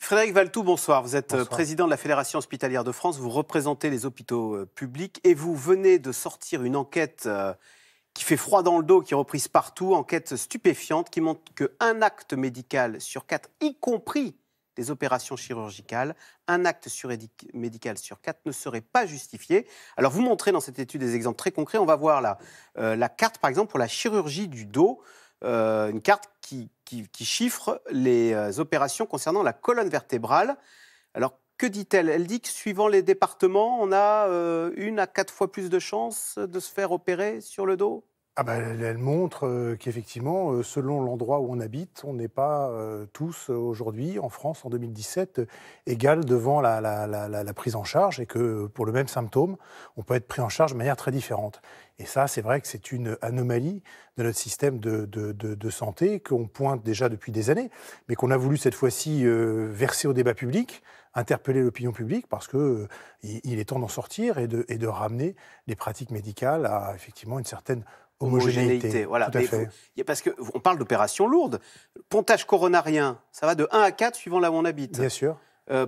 Frédéric Valtou, bonsoir. Vous êtes Bonsoir. président de la Fédération hospitalière de France. Vous représentez les hôpitaux publics et vous venez de sortir une enquête qui fait froid dans le dos, qui est reprise partout, enquête stupéfiante qui montre qu'un acte médical sur 4, y compris des opérations chirurgicales, un acte médical sur 4 ne serait pas justifié. Alors vous montrez dans cette étude des exemples très concrets. On va voir la carte, par exemple, pour la chirurgie du dos, une carte qui chiffre les opérations concernant la colonne vertébrale. Alors, que dit-elle? Elle dit que suivant les départements, on a 1 à 4 fois plus de chances de se faire opérer sur le dos. Elle montre qu'effectivement, selon l'endroit où on habite, on n'est pas tous aujourd'hui, en France, en 2017, égales devant la prise en charge et que pour le même symptôme, on peut être pris en charge de manière très différente. Et ça, c'est vrai que c'est une anomalie de notre système de santé qu'on pointe déjà depuis des années, mais qu'on a voulu cette fois-ci verser au débat public, interpeller l'opinion publique, parce qu'il est temps d'en sortir et de ramener les pratiques médicales à effectivement une certaine homogénéité. Voilà. Tout à fait. Parce qu'on parle d'opérations lourdes. Pontage coronarien, ça va de 1 à 4 suivant là où on habite. Bien sûr.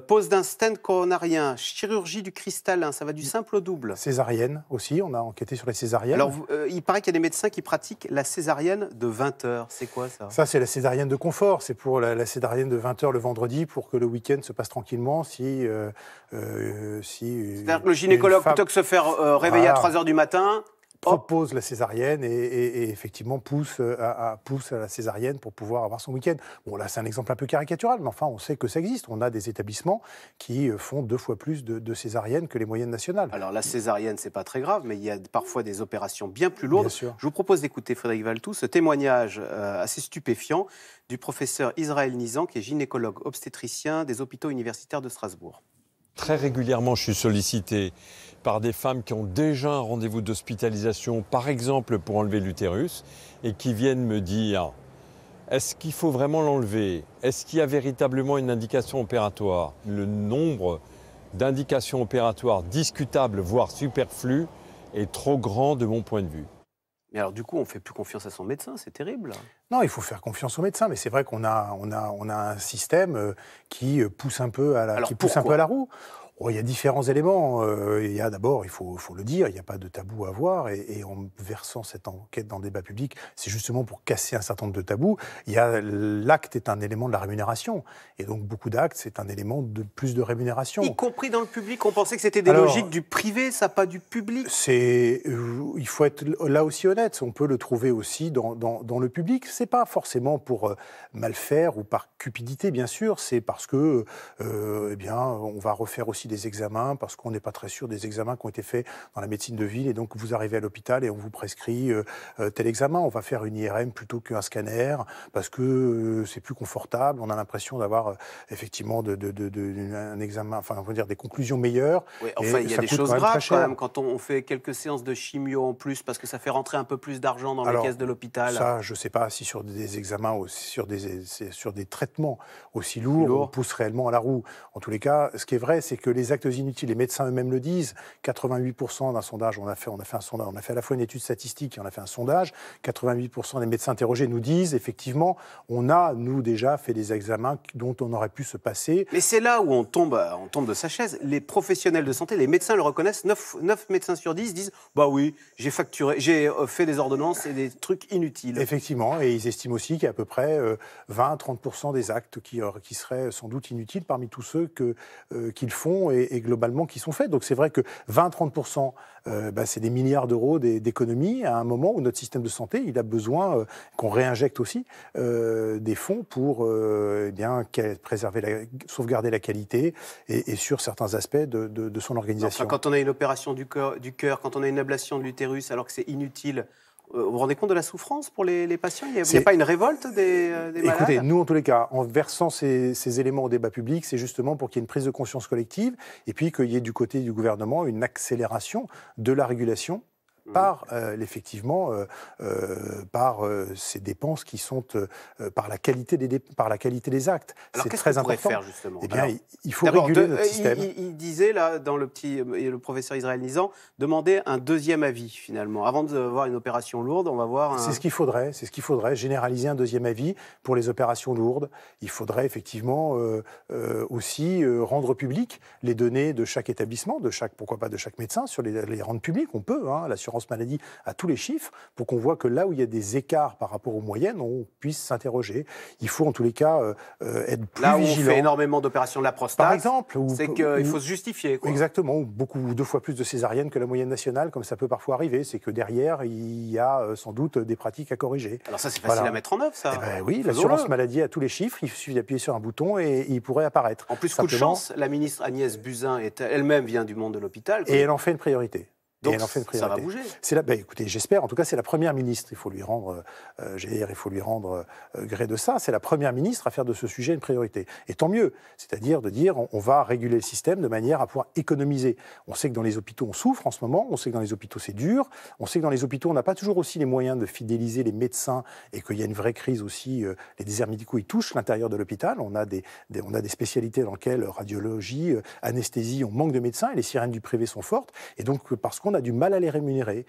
Pose d'un stent coronarien, chirurgie du cristallin, ça va du simple au double. Césarienne aussi, on a enquêté sur les césariennes. Alors, il paraît qu'il y a des médecins qui pratiquent la césarienne de 20 heures. C'est quoi ça? Ça, c'est la césarienne de confort. C'est pour la césarienne de 20 heures le vendredi pour que le week-end se passe tranquillement. C'est-à-dire que le gynécologue, plutôt que de se faire réveiller à 3 heures du matin, propose la césarienne et effectivement pousse à la césarienne pour pouvoir avoir son week-end. Bon, là, c'est un exemple un peu caricatural, mais enfin, on sait que ça existe. On a des établissements qui font 2 fois plus de césariennes que les moyennes nationales. Alors, la césarienne, c'est pas très grave, mais il y a parfois des opérations bien plus lourdes. Bien sûr. Je vous propose d'écouter, Frédéric Valtou, ce témoignage assez stupéfiant du professeur Israël Nizan, qui est gynécologue obstétricien des hôpitaux universitaires de Strasbourg. Très régulièrement, je suis sollicité par des femmes qui ont déjà un rendez-vous d'hospitalisation, par exemple pour enlever l'utérus, et qui viennent me dire « Est-ce qu'il faut vraiment l'enlever? Est-ce qu'il y a véritablement une indication opératoire ?» Le nombre d'indications opératoires discutables, voire superflues, est trop grand de mon point de vue. Mais alors, du coup, on ne fait plus confiance à son médecin, c'est terrible. Non, il faut faire confiance aux médecins, mais c'est vrai qu'on a un système qui pousse un peu à la roue. Oh, il y a différents éléments. Il y a d'abord, il faut le dire, il n'y a pas de tabou à avoir. Et en versant cette enquête dans le débat public, c'est justement pour casser un certain nombre de tabous. L'acte est un élément de la rémunération. Et donc, beaucoup d'actes, c'est un élément de plus de rémunération. Y compris dans le public, on pensait que c'était des logiques du privé, ça pas du public. Il faut être là aussi honnête. On peut le trouver aussi dans le public. C'est pas forcément pour mal faire ou par cupidité, bien sûr. C'est parce que, on va refaire aussi des examens, parce qu'on n'est pas très sûr des examens qui ont été faits dans la médecine de ville, et donc vous arrivez à l'hôpital et on vous prescrit tel examen. On va faire une IRM plutôt qu'un scanner, parce que c'est plus confortable. On a l'impression d'avoir effectivement un examen, enfin on va dire des conclusions meilleures. Oui, enfin, il y a des choses graves quand même quand on fait quelques séances de chimio en plus, parce que ça fait rentrer un peu plus d'argent dans les caisses de l'hôpital. Ça, je ne sais pas si sur des examens, sur des traitements aussi lourds, on pousse réellement à la roue. En tous les cas, ce qui est vrai, c'est que les actes inutiles, les médecins eux-mêmes le disent, 88% d'un sondage, on a fait un sondage, on a fait à la fois une étude statistique et on a fait un sondage, 88% des médecins interrogés nous disent, effectivement, on a, nous, déjà fait des examens dont on aurait pu se passer. Mais c'est là où on tombe de sa chaise. Les professionnels de santé, les médecins le reconnaissent, 9 médecins sur 10 disent « Bah oui, j'ai fait des ordonnances et des trucs inutiles ». Effectivement, et ils estiment aussi qu'il y a à peu près 20-30% des actes qui seraient sans doute inutiles parmi tous ceux qu'ils font et globalement qui sont faits. Donc c'est vrai que 20-30%, c'est des milliards d'euros d'économies à un moment où notre système de santé, il a besoin qu'on réinjecte aussi des fonds pour sauvegarder la qualité et sur certains aspects de son organisation. Enfin, quand on a une opération du cœur, quand on a une ablation de l'utérus alors que c'est inutile, vous vous rendez compte de la souffrance pour les patients? Il n'y a pas une révolte des malades? Écoutez, nous, en tous les cas, en versant ces éléments au débat public, c'est justement pour qu'il y ait une prise de conscience collective et puis qu'il y ait du côté du gouvernement une accélération de la régulation par effectivement par ces dépenses qui sont par la qualité des actes. Alors c'est qu'est-ce très qu'on pourrait important. faire justement? Eh bien, Alors, il faut réguler notre système. Il disait là dans le professeur Israël Nizan, demander un deuxième avis finalement. Avant de voir une opération lourde, on va voir. C'est ce qu'il faudrait, généraliser un deuxième avis pour les opérations lourdes. Il faudrait effectivement aussi rendre public les données de chaque établissement, pourquoi pas de chaque médecin, sur les rendre publics. On peut, l'assurance maladie a tous les chiffres pour qu'on voit que là où il y a des écarts par rapport aux moyennes, on puisse s'interroger. Il faut en tous les cas être plus là où vigilant. on fait énormément d'opérations de la prostate, par exemple, c'est qu'il faut se justifier. Quoi. Exactement, ou deux fois plus de césariennes que la moyenne nationale, comme ça peut parfois arriver. C'est que derrière, il y a sans doute des pratiques à corriger. Alors ça, c'est facile à mettre en œuvre, ça. Eh ben oui, l'assurance maladie a tous les chiffres. Il suffit d'appuyer sur un bouton et il pourrait apparaître. En plus, coup de chance, la ministre Agnès Buzyn elle-même vient du monde de l'hôpital. Et elle en fait une priorité. Donc, ça va bouger. Écoutez, j'espère. En tout cas, c'est la première ministre. Il faut lui rendre gré de ça. C'est la première ministre à faire de ce sujet une priorité. Et tant mieux. C'est-à-dire de dire, on va réguler le système de manière à pouvoir économiser. On sait que dans les hôpitaux, on souffre en ce moment. On sait que dans les hôpitaux, c'est dur. On sait que dans les hôpitaux, on n'a pas toujours aussi les moyens de fidéliser les médecins et qu'il y a une vraie crise aussi. Les déserts médicaux, ils touchent l'intérieur de l'hôpital. On a des spécialités dans lesquelles radiologie, anesthésie, on manque de médecins et les sirènes du privé sont fortes. Et donc, parce qu'on a du mal à les rémunérer,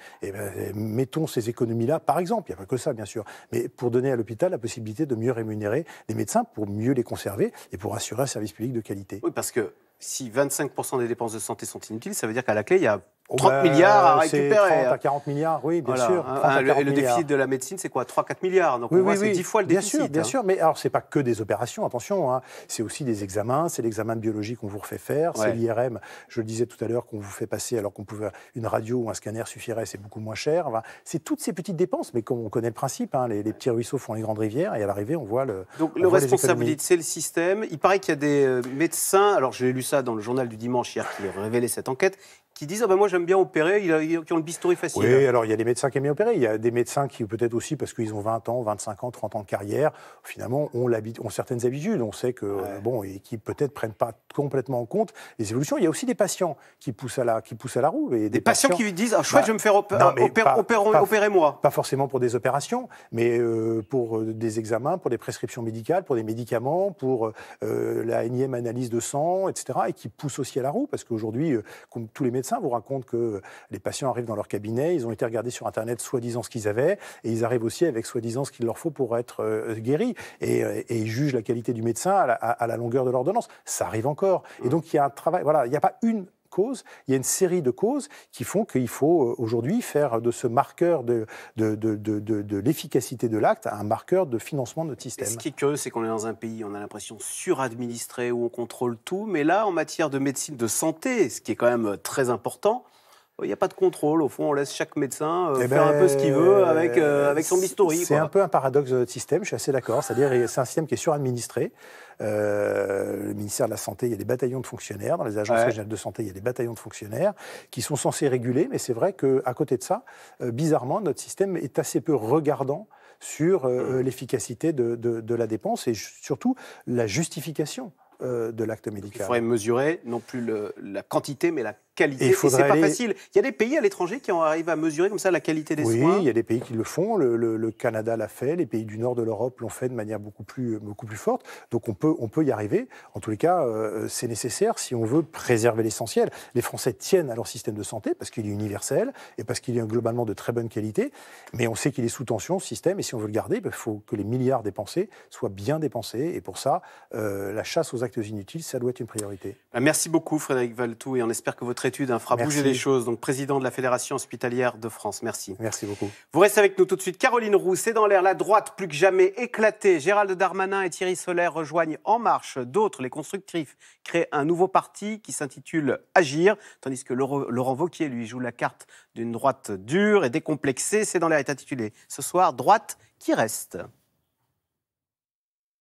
mettons ces économies-là, par exemple, il n'y a pas que ça bien sûr, mais pour donner à l'hôpital la possibilité de mieux rémunérer les médecins, pour mieux les conserver et pour assurer un service public de qualité. Oui, parce que si 25% des dépenses de santé sont inutiles, ça veut dire qu'à la clé, il y a 30 milliards à récupérer. 30 à 40 milliards, oui, bien sûr. Et le déficit de la médecine, c'est quoi? 3-4 milliards. Donc on voit, c'est 10 fois le déficit. Bien sûr. Mais alors, ce n'est pas que des opérations, attention. C'est aussi des examens. C'est l'examen de biologie qu'on vous refait faire. C'est l'IRM, je le disais tout à l'heure, qu'on vous fait passer alors qu'on pouvait. Une radio ou un scanner suffirait, c'est beaucoup moins cher. C'est toutes ces petites dépenses, mais comme on connaît le principe, les petits ruisseaux font les grandes rivières, et à l'arrivée, on voit le. Donc le responsable, c'est le système. Il paraît qu'il y a des médecins, alors j'ai lu ça dans le journal du dimanche hier, qui a révélé cette enquête, qui disent moi j'aime bien opérer, qui ont le bistouri facile. Oui, alors il y a des médecins qui aiment bien opérer, il y a des médecins qui peut-être aussi parce qu'ils ont 20 ans, 25 ans, 30 ans de carrière, finalement ont certaines habitudes, on sait que et qui peut-être prennent pas complètement en compte les évolutions. Il y a aussi des patients qui poussent à la roue et des patients qui disent chouette, je vais me faire opérer moi. Pas forcément pour des opérations, mais pour des examens, pour des prescriptions médicales, pour des médicaments, pour la énième analyse de sang, etc. et qui poussent aussi à la roue parce qu'aujourd'hui, comme tous les médecins vous racontent que les patients arrivent dans leur cabinet, ils ont été regardés sur Internet soi-disant ce qu'ils avaient, et ils arrivent aussi avec soi-disant ce qu'il leur faut pour être guéris, et ils jugent la qualité du médecin à la longueur de l'ordonnance. Ça arrive encore. Et donc il y a un travail, il n'y a pas une cause, il y a une série de causes qui font qu'il faut aujourd'hui faire de ce marqueur de l'efficacité de l'acte un marqueur de financement de notre système. Ce qui est curieux, c'est qu'on est dans un pays, on a l'impression suradministré, où on contrôle tout, mais là, en matière de médecine de santé, ce qui est quand même très important, il n'y a pas de contrôle. Au fond, on laisse chaque médecin faire un peu ce qu'il veut avec son bistouri. C'est un peu un paradoxe de notre système, je suis assez d'accord. C'est-à-dire c'est un système qui est suradministré. Le ministère de la Santé, il y a des bataillons de fonctionnaires. Dans les agences régionales de santé, il y a des bataillons de fonctionnaires qui sont censés réguler. Mais c'est vrai qu'à côté de ça, bizarrement, notre système est assez peu regardant sur l'efficacité de la dépense et surtout la justification de l'acte médical. Il faudrait mesurer non plus la quantité, mais la qualité. Et c'est pas facile. Il y a des pays à l'étranger qui arrivent à mesurer comme ça la qualité des soins. Oui, il y a des pays qui le font. Le Canada l'a fait. Les pays du nord de l'Europe l'ont fait de manière beaucoup plus forte. Donc on peut y arriver. En tous les cas, c'est nécessaire si on veut préserver l'essentiel. Les Français tiennent à leur système de santé parce qu'il est universel et parce qu'il est globalement de très bonne qualité. Mais on sait qu'il est sous tension, ce système. Et si on veut le garder, il faut que les milliards dépensés soient bien dépensés. Et pour ça, la chasse aux actes inutiles, ça doit être une priorité. Merci beaucoup, Frédéric Valletoux. Et on espère que votre étude fera bouger les choses. Donc, président de la Fédération hospitalière de France. Merci. Merci beaucoup. Vous restez avec nous tout de suite. Caroline Roux, c'est dans l'air. La droite, plus que jamais éclatée. Gérald Darmanin et Thierry Solaire rejoignent En Marche. D'autres, les constructifs, créent un nouveau parti qui s'intitule Agir. Tandis que Laurent Wauquiez, lui, joue la carte d'une droite dure et décomplexée. C'est dans l'air est intitulé ce soir Droite qui reste.